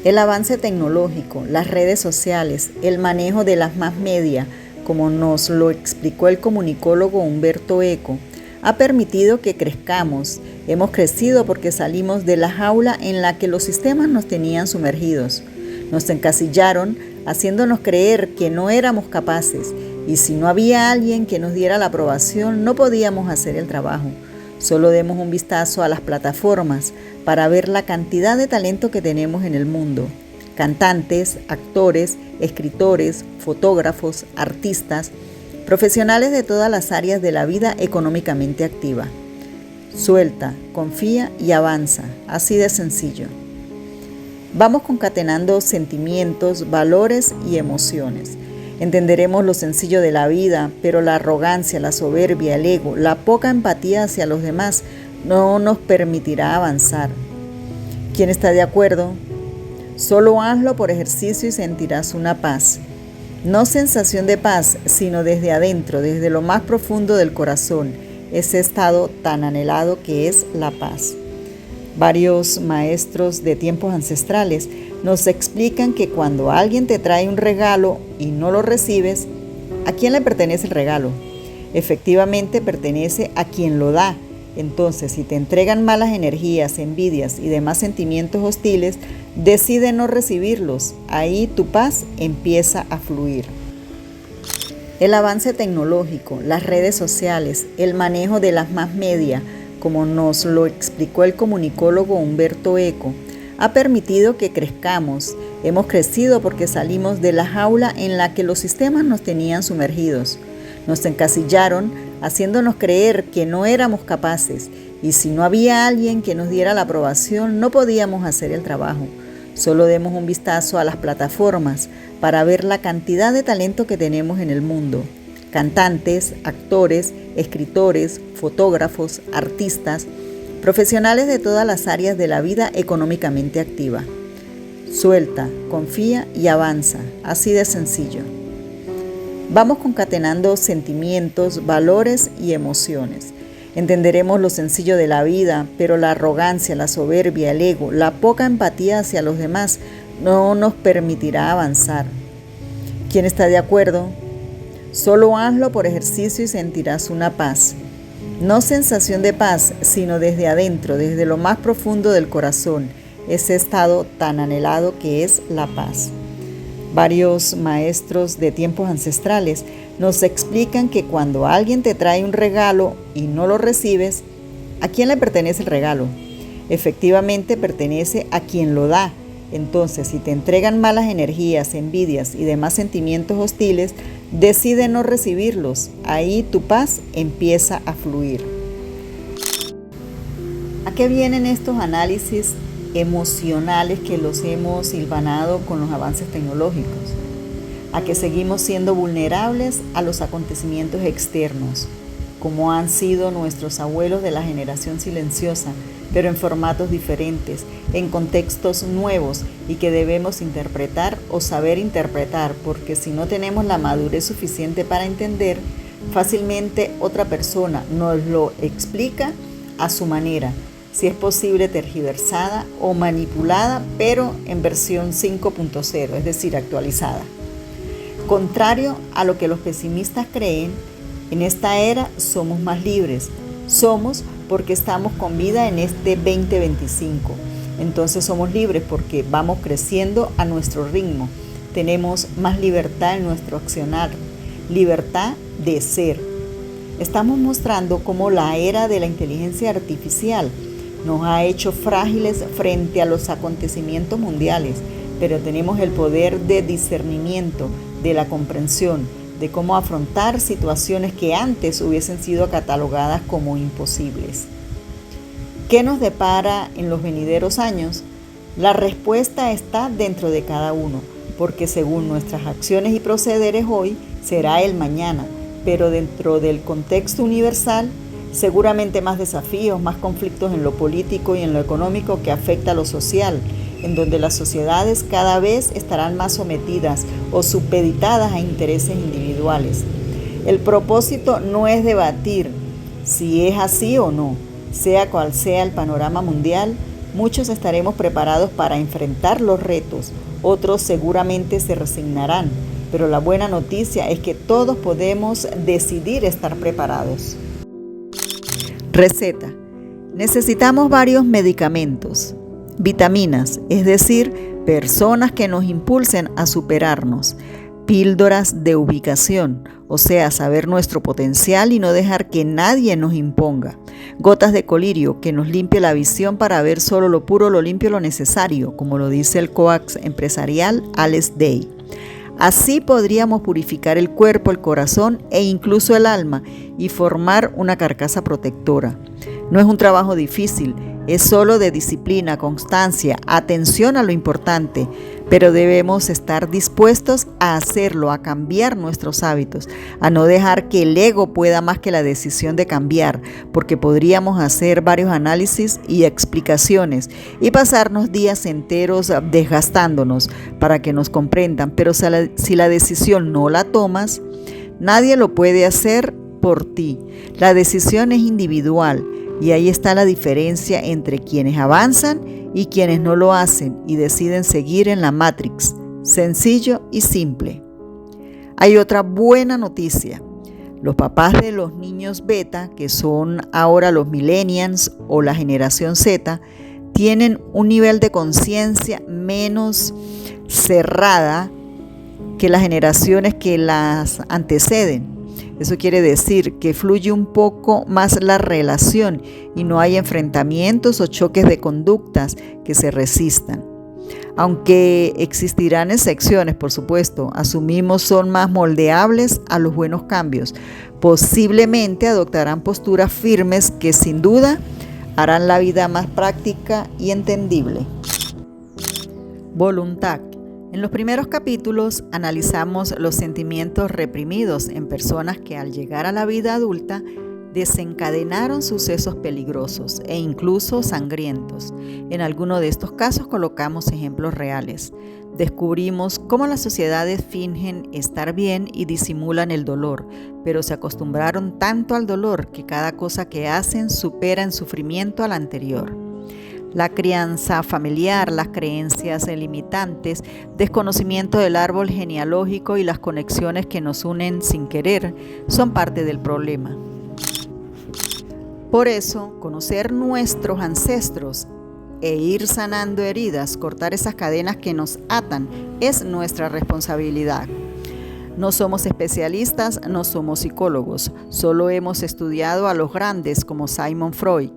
El avance tecnológico, las redes sociales, el manejo de las más media, como nos lo explicó el comunicólogo Humberto Eco, ha permitido que crezcamos. Hemos crecido porque salimos de la jaula en la que los sistemas nos tenían sumergidos. Nos encasillaron, haciéndonos creer que no éramos capaces, y si no había alguien que nos diera la aprobación, no podíamos hacer el trabajo. Solo demos un vistazo a las plataformas para ver la cantidad de talento que tenemos en el mundo. Cantantes, actores, escritores, fotógrafos, artistas, profesionales de todas las áreas de la vida económicamente activa. Suelta, confía y avanza, así de sencillo. Vamos concatenando sentimientos, valores y emociones. Entenderemos lo sencillo de la vida, pero la arrogancia, la soberbia, el ego, la poca empatía hacia los demás no nos permitirá avanzar. ¿Quién está de acuerdo? Solo hazlo por ejercicio y sentirás una paz. No sensación de paz, sino desde adentro, desde lo más profundo del corazón, ese estado tan anhelado que es la paz. Varios maestros de tiempos ancestrales nos explican que cuando alguien te trae un regalo y no lo recibes, ¿a quién le pertenece el regalo? Efectivamente pertenece a quien lo da. Entonces, si te entregan malas energías, envidias y demás sentimientos hostiles, decide no recibirlos. Ahí tu paz empieza a fluir. El avance tecnológico, las redes sociales, el manejo de las más media, como nos lo explicó el comunicólogo Humberto Eco, ha permitido que crezcamos. Hemos crecido porque salimos de la jaula en la que los sistemas nos tenían sumergidos. Nos encasillaron, haciéndonos creer que no éramos capaces, y si no había alguien que nos diera la aprobación, no podíamos hacer el trabajo. Solo demos un vistazo a las plataformas para ver la cantidad de talento que tenemos en el mundo. Cantantes, actores, escritores, fotógrafos, artistas, profesionales de todas las áreas de la vida económicamente activa. Suelta, confía y avanza, así de sencillo. Vamos concatenando sentimientos, valores y emociones. Entenderemos lo sencillo de la vida, pero la arrogancia, la soberbia, el ego, la poca empatía hacia los demás no nos permitirá avanzar. ¿Quién está de acuerdo? Solo hazlo por ejercicio y sentirás una paz. No sensación de paz, sino desde adentro, desde lo más profundo del corazón, ese estado tan anhelado que es la paz. Varios maestros de tiempos ancestrales nos explican que cuando alguien te trae un regalo y no lo recibes, ¿a quién le pertenece el regalo? Efectivamente pertenece a quien lo da. Entonces, si te entregan malas energías, envidias y demás sentimientos hostiles, decide no recibirlos. Ahí tu paz empieza a fluir. ¿A qué vienen estos análisis emocionales que los hemos hilvanado con los avances tecnológicos? A que seguimos siendo vulnerables a los acontecimientos externos, como han sido nuestros abuelos de la generación silenciosa, pero en formatos diferentes, en contextos nuevos y que debemos interpretar o saber interpretar, porque si no tenemos la madurez suficiente para entender, fácilmente otra persona nos lo explica a su manera, si es posible tergiversada o manipulada, pero en versión 5.0, es decir, actualizada. Contrario a lo que los pesimistas creen, en esta era somos más libres. Somos porque estamos con vida en este 2025. Entonces somos libres porque vamos creciendo a nuestro ritmo. Tenemos más libertad en nuestro accionar, libertad de ser. Estamos mostrando cómo la era de la inteligencia artificial nos ha hecho frágiles frente a los acontecimientos mundiales, pero tenemos el poder de discernimiento, de la comprensión, de cómo afrontar situaciones que antes hubiesen sido catalogadas como imposibles. ¿Qué nos depara en los venideros años? La respuesta está dentro de cada uno, porque según nuestras acciones y procederes hoy, será el mañana, pero dentro del contexto universal, seguramente más desafíos, más conflictos en lo político y en lo económico que afecta a lo social, en donde las sociedades cada vez estarán más sometidas o supeditadas a intereses individuales. El propósito no es debatir si es así o no. Sea cual sea el panorama mundial, muchos estaremos preparados para enfrentar los retos, otros seguramente se resignarán, pero la buena noticia es que todos podemos decidir estar preparados. Receta. Necesitamos varios medicamentos, vitaminas, es decir, personas que nos impulsen a superarnos, píldoras de ubicación, o sea, saber nuestro potencial y no dejar que nadie nos imponga, gotas de colirio que nos limpie la visión para ver solo lo puro, lo limpio, lo necesario, como lo dice el coach empresarial Alex Day. Así podríamos purificar el cuerpo, el corazón e incluso el alma y formar una carcasa protectora. No es un trabajo difícil, es solo de disciplina, constancia, atención a lo importante, pero debemos estar dispuestos a hacerlo, a cambiar nuestros hábitos, a no dejar que el ego pueda más que la decisión de cambiar, porque podríamos hacer varios análisis y explicaciones y pasarnos días enteros desgastándonos para que nos comprendan, pero si la decisión no la tomas, nadie lo puede hacer por ti. La decisión es individual. Y ahí está la diferencia entre quienes avanzan y quienes no lo hacen y deciden seguir en la Matrix. Sencillo y simple. Hay otra buena noticia. Los papás de los niños beta, que son ahora los millennials o la generación Z, tienen un nivel de conciencia menos cerrada que las generaciones que las anteceden. Eso quiere decir que fluye un poco más la relación y no hay enfrentamientos o choques de conductas que se resistan. Aunque existirán excepciones, por supuesto, asumimos son más moldeables a los buenos cambios. Posiblemente adoptarán posturas firmes que sin duda harán la vida más práctica y entendible. Voluntad. En los primeros capítulos analizamos los sentimientos reprimidos en personas que al llegar a la vida adulta desencadenaron sucesos peligrosos e incluso sangrientos. En alguno de estos casos colocamos ejemplos reales. Descubrimos cómo las sociedades fingen estar bien y disimulan el dolor, pero se acostumbraron tanto al dolor que cada cosa que hacen supera en sufrimiento a la anterior. La crianza familiar, las creencias limitantes, desconocimiento del árbol genealógico y las conexiones que nos unen sin querer son parte del problema. Por eso, conocer nuestros ancestros e ir sanando heridas, cortar esas cadenas que nos atan, es nuestra responsabilidad. No somos especialistas, no somos psicólogos, solo hemos estudiado a los grandes como Sigmund Freud,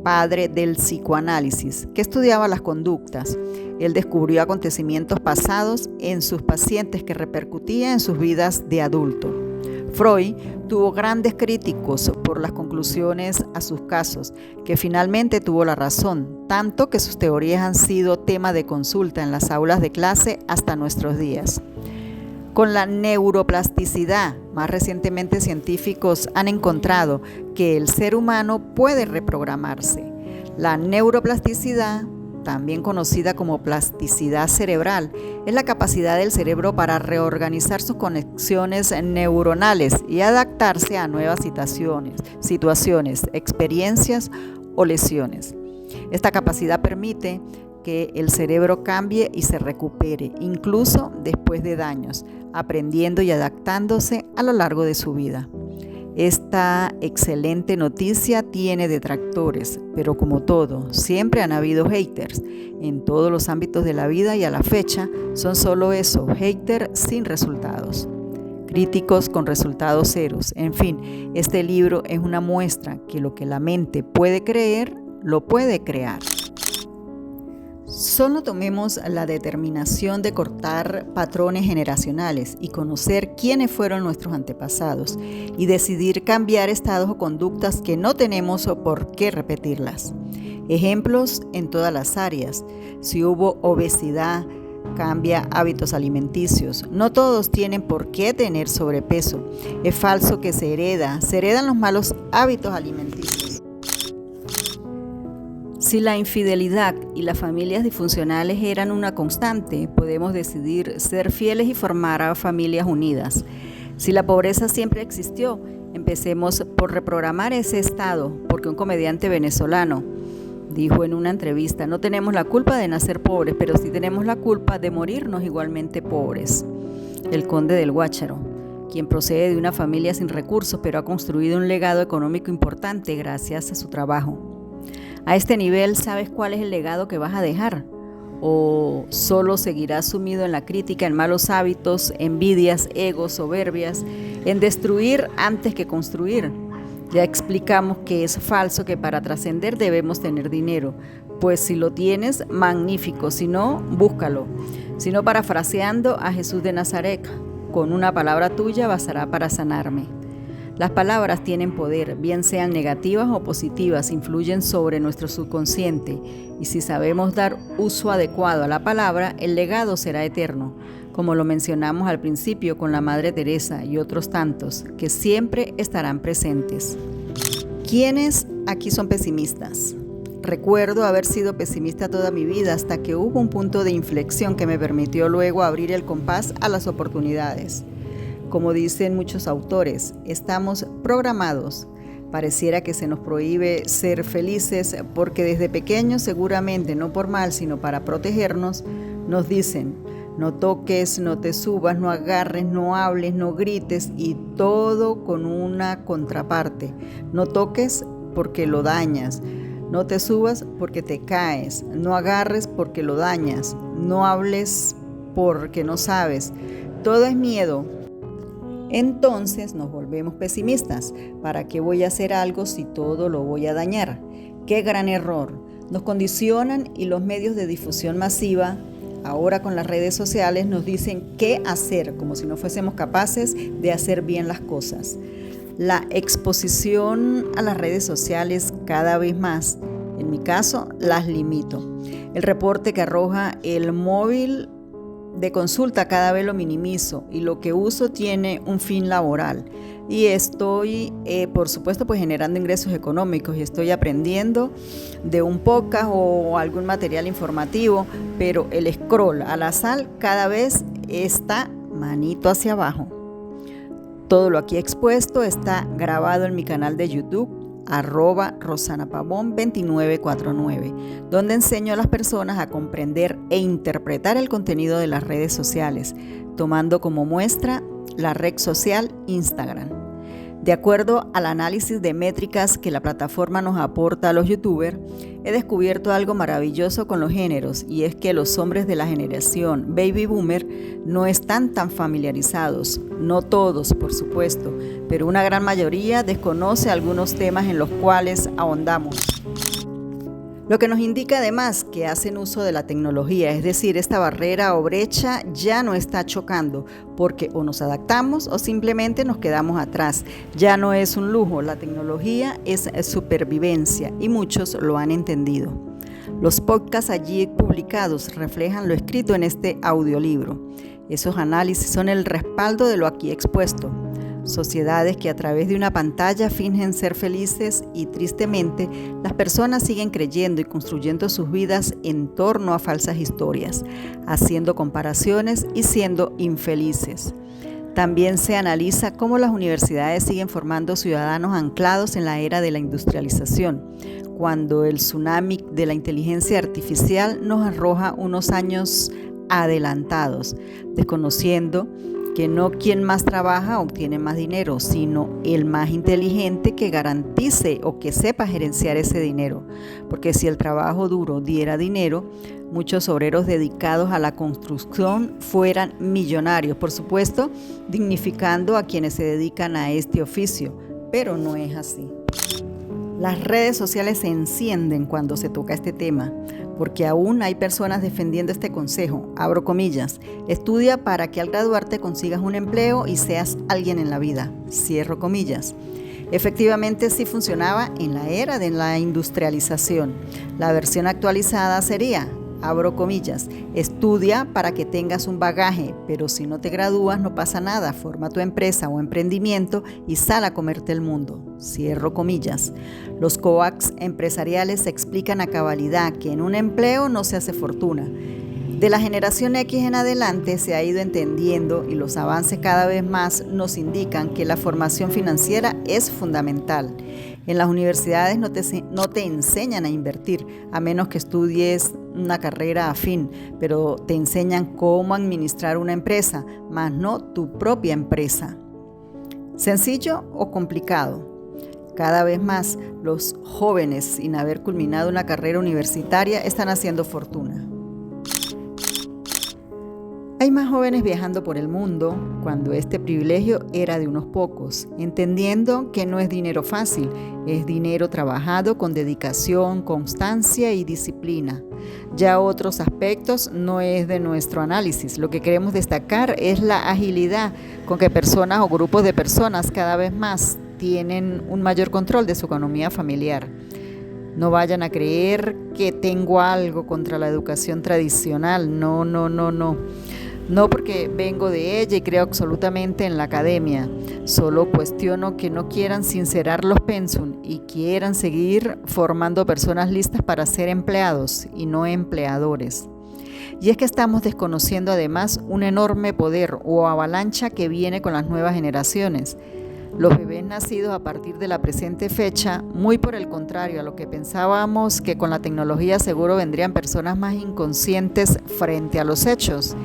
padre del psicoanálisis, que estudiaba las conductas. Él descubrió acontecimientos pasados en sus pacientes que repercutían en sus vidas de adulto. Freud tuvo grandes críticos por las conclusiones a sus casos, que finalmente tuvo la razón, tanto que sus teorías han sido tema de consulta en las aulas de clase hasta nuestros días. Con la neuroplasticidad, más recientemente científicos han encontrado que el ser humano puede reprogramarse. La neuroplasticidad, también conocida como plasticidad cerebral, es la capacidad del cerebro para reorganizar sus conexiones neuronales y adaptarse a nuevas situaciones, experiencias o lesiones. Esta capacidad permite que el cerebro cambie y se recupere, incluso después de daños, aprendiendo y adaptándose a lo largo de su vida. Esta excelente noticia tiene detractores, pero como todo, siempre han habido haters en todos los ámbitos de la vida y a la fecha son solo eso, haters sin resultados. Críticos con resultados ceros. En fin, este libro es una muestra que lo que la mente puede creer, lo puede crear. Solo tomemos la determinación de cortar patrones generacionales y conocer quiénes fueron nuestros antepasados y decidir cambiar estados o conductas que no tenemos o por qué repetirlas. Ejemplos en todas las áreas. Si hubo obesidad, cambia hábitos alimenticios. No todos tienen por qué tener sobrepeso. Es falso que se heredan los malos hábitos alimenticios. Si la infidelidad y las familias disfuncionales eran una constante, podemos decidir ser fieles y formar familias unidas. Si la pobreza siempre existió, empecemos por reprogramar ese estado, porque un comediante venezolano dijo en una entrevista, no tenemos la culpa de nacer pobres, pero sí tenemos la culpa de morirnos igualmente pobres. El conde del Guácharo, quien procede de una familia sin recursos, pero ha construido un legado económico importante gracias a su trabajo. A este nivel, ¿sabes cuál es el legado que vas a dejar? ¿O solo seguirás sumido en la crítica, en malos hábitos, envidias, egos, soberbias, en destruir antes que construir? Ya explicamos que es falso que para trascender debemos tener dinero, pues si lo tienes, magnífico, si no, búscalo. Si no, parafraseando a Jesús de Nazaret, con una palabra tuya bastará para sanarme. Las palabras tienen poder, bien sean negativas o positivas, influyen sobre nuestro subconsciente y si sabemos dar uso adecuado a la palabra, el legado será eterno, como lo mencionamos al principio con la Madre Teresa y otros tantos, que siempre estarán presentes. ¿Quiénes aquí son pesimistas? Recuerdo haber sido pesimista toda mi vida hasta que hubo un punto de inflexión que me permitió luego abrir el compás a las oportunidades. Como dicen muchos autores, estamos programados. Pareciera que se nos prohíbe ser felices porque desde pequeños, seguramente no por mal, sino para protegernos, nos dicen, no toques, no te subas, no agarres, no hables, no grites y todo con una contraparte. No toques porque lo dañas, no te subas porque te caes, no agarres porque lo dañas, no hables porque no sabes. Todo es miedo. Entonces nos volvemos pesimistas. ¿Para qué voy a hacer algo si todo lo voy a dañar? ¡Qué gran error! Nos condicionan y los medios de difusión masiva, ahora con las redes sociales, nos dicen qué hacer, como si no fuésemos capaces de hacer bien las cosas. La exposición a las redes sociales cada vez más, en mi caso, las limito. El reporte que arroja el móvil de consulta cada vez lo minimizo y lo que uso tiene un fin laboral y estoy por supuesto generando ingresos económicos y estoy aprendiendo de un podcast o algún material informativo, pero el scroll al azar cada vez está manito hacia abajo. Todo lo aquí expuesto está grabado en mi canal de YouTube @rosanapavón2949, donde enseño a las personas a comprender e interpretar el contenido de las redes sociales, tomando como muestra la red social Instagram. De acuerdo al análisis de métricas que la plataforma nos aporta a los youtubers, he descubierto algo maravilloso con los géneros, y es que los hombres de la generación Baby Boomer no están tan familiarizados, no todos por supuesto, pero una gran mayoría desconoce algunos temas en los cuales ahondamos. Lo que nos indica además que hacen uso de la tecnología, es decir, esta barrera o brecha ya no está chocando, porque o nos adaptamos o simplemente nos quedamos atrás. Ya no es un lujo, la tecnología es supervivencia y muchos lo han entendido. Los podcasts allí publicados reflejan lo escrito en este audiolibro. Esos análisis son el respaldo de lo aquí expuesto. Sociedades que a través de una pantalla fingen ser felices y tristemente las personas siguen creyendo y construyendo sus vidas en torno a falsas historias, haciendo comparaciones y siendo infelices. También se analiza cómo las universidades siguen formando ciudadanos anclados en la era de la industrialización, cuando el tsunami de la inteligencia artificial nos arroja unos años adelantados, desconociendo que no quien más trabaja obtiene más dinero, sino el más inteligente que garantice o que sepa gerenciar ese dinero. Porque si el trabajo duro diera dinero, muchos obreros dedicados a la construcción fueran millonarios, por supuesto, dignificando a quienes se dedican a este oficio, pero no es así. Las redes sociales se encienden cuando se toca este tema, porque aún hay personas defendiendo este consejo, abro comillas, estudia para que al graduarte consigas un empleo y seas alguien en la vida, cierro comillas. Efectivamente sí funcionaba en la era de la industrialización. La versión actualizada sería, abro comillas, estudia para que tengas un bagaje, pero si no te gradúas no pasa nada, forma tu empresa o emprendimiento y sal a comerte el mundo, cierro comillas. Los coacs empresariales explican a cabalidad que en un empleo no se hace fortuna. De la generación X en adelante se ha ido entendiendo y los avances cada vez más nos indican que la formación financiera es fundamental. En las universidades no te enseñan a invertir, a menos que estudies una carrera afín, pero te enseñan cómo administrar una empresa, más no tu propia empresa. ¿Sencillo o complicado? Cada vez más los jóvenes sin haber culminado una carrera universitaria están haciendo fortuna. Hay más jóvenes viajando por el mundo cuando este privilegio era de unos pocos, entendiendo que no es dinero fácil, es dinero trabajado con dedicación, constancia y disciplina. Ya otros aspectos no es de nuestro análisis. Lo que queremos destacar es la agilidad con que personas o grupos de personas cada vez más tienen un mayor control de su economía familiar. No vayan a creer que tengo algo contra la educación tradicional, no. No porque vengo de ella y creo absolutamente en la academia, solo cuestiono que no quieran sincerar los pensum y quieran seguir formando personas listas para ser empleados y no empleadores. Y es que estamos desconociendo además un enorme poder o avalancha que viene con las nuevas generaciones. Los bebés nacidos a partir de la presente fecha, muy por el contrario a lo que pensábamos que con la tecnología seguro vendrían personas más inconscientes frente a los hechos.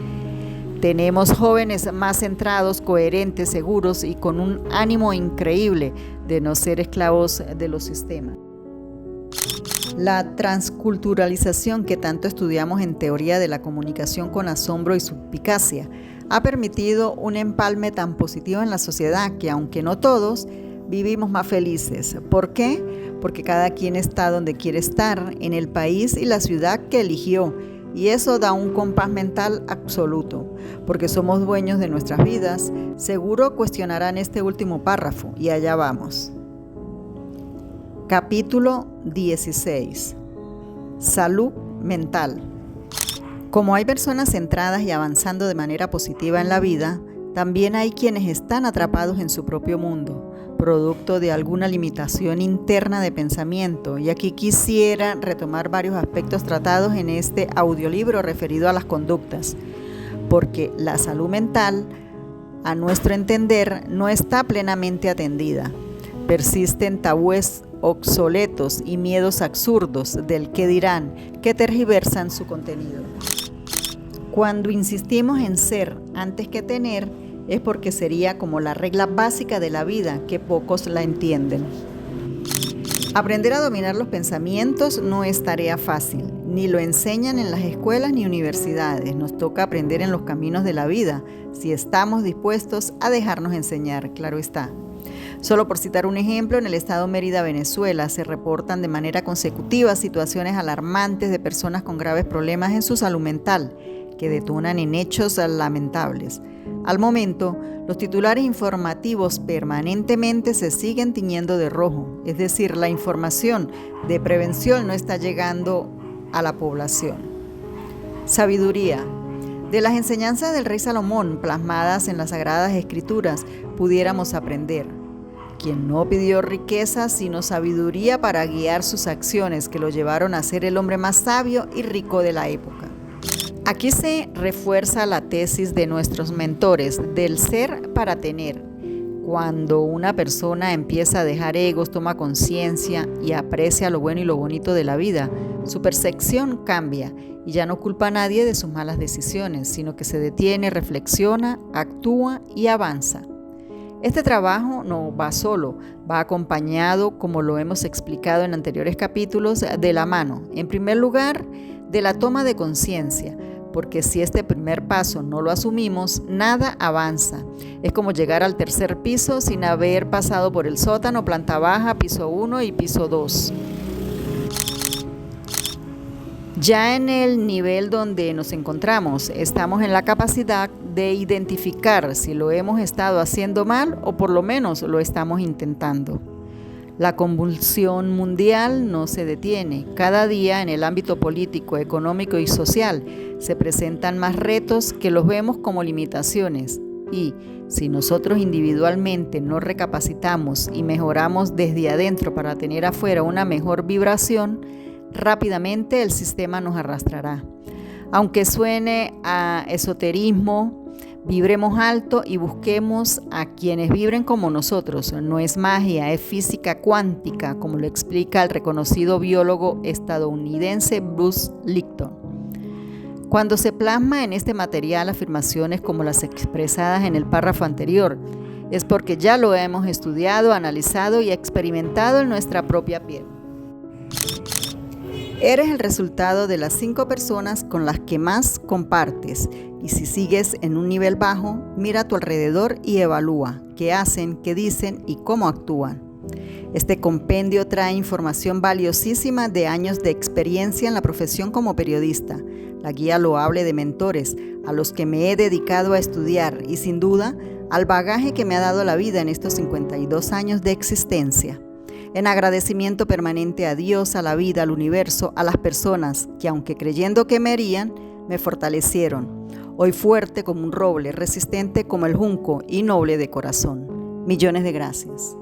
Tenemos jóvenes más centrados, coherentes, seguros y con un ánimo increíble de no ser esclavos de los sistemas. La transculturalización que tanto estudiamos en teoría de la comunicación con asombro y suspicacia ha permitido un empalme tan positivo en la sociedad que, aunque no todos, vivimos más felices. ¿Por qué? Porque cada quien está donde quiere estar, en el país y la ciudad que eligió. Y eso da un compás mental absoluto, porque somos dueños de nuestras vidas. Seguro cuestionarán este último párrafo, y allá vamos. Capítulo 16. Salud mental. Como hay personas centradas y avanzando de manera positiva en la vida, también hay quienes están atrapados en su propio mundo, producto de alguna limitación interna de pensamiento, y aquí quisiera retomar varios aspectos tratados en este audiolibro referido a las conductas, porque la salud mental, a nuestro entender, no está plenamente atendida. Persisten tabúes obsoletos y miedos absurdos del qué dirán, que tergiversan su contenido. Cuando insistimos en ser antes que tener, es porque sería como la regla básica de la vida que pocos la entienden. Aprender a dominar los pensamientos no es tarea fácil, ni lo enseñan en las escuelas ni universidades. Nos toca aprender en los caminos de la vida, si estamos dispuestos a dejarnos enseñar, claro está. Solo por citar un ejemplo, en el estado Mérida, Venezuela, se reportan de manera consecutiva situaciones alarmantes de personas con graves problemas en su salud mental, que detonan en hechos lamentables. Al momento, los titulares informativos permanentemente se siguen tiñendo de rojo, es decir, la información de prevención no está llegando a la población. Sabiduría. De las enseñanzas del rey Salomón, plasmadas en las Sagradas Escrituras, pudiéramos aprender: quien no pidió riqueza, sino sabiduría para guiar sus acciones, que lo llevaron a ser el hombre más sabio y rico de la época. Aquí se refuerza la tesis de nuestros mentores del ser para tener. Cuando una persona empieza a dejar egos, toma conciencia y aprecia lo bueno y lo bonito de la vida, su percepción cambia y ya no culpa a nadie de sus malas decisiones, sino que se detiene, reflexiona, actúa y avanza. Este trabajo no va solo, va acompañado, como lo hemos explicado en anteriores capítulos, de la mano, en primer lugar, de la toma de conciencia, porque si este primer paso no lo asumimos, nada avanza. Es como llegar al tercer piso sin haber pasado por el sótano, planta baja, piso 1 y piso 2. Ya en el nivel donde nos encontramos, estamos en la capacidad de identificar si lo hemos estado haciendo mal o por lo menos lo estamos intentando. La convulsión mundial no se detiene. Cada día en el ámbito político, económico y social se presentan más retos que los vemos como limitaciones. Y si nosotros individualmente no recapacitamos y mejoramos desde adentro para tener afuera una mejor vibración, rápidamente el sistema nos arrastrará. Aunque suene a esoterismo, vibremos alto y busquemos a quienes vibren como nosotros. No es magia, es física cuántica, como lo explica el reconocido biólogo estadounidense Bruce Lipton. Cuando se plasma en este material afirmaciones como las expresadas en el párrafo anterior, es porque ya lo hemos estudiado, analizado y experimentado en nuestra propia piel. Eres el resultado de las 5 personas con las que más compartes, y si sigues en un nivel bajo, mira a tu alrededor y evalúa qué hacen, qué dicen y cómo actúan. Este compendio trae información valiosísima de años de experiencia en la profesión como periodista, la guía loable de mentores a los que me he dedicado a estudiar y sin duda al bagaje que me ha dado la vida en estos 52 años de existencia. En agradecimiento permanente a Dios, a la vida, al universo, a las personas que, aunque creyendo que me herían, me fortalecieron. Hoy fuerte como un roble, resistente como el junco y noble de corazón. Millones de gracias.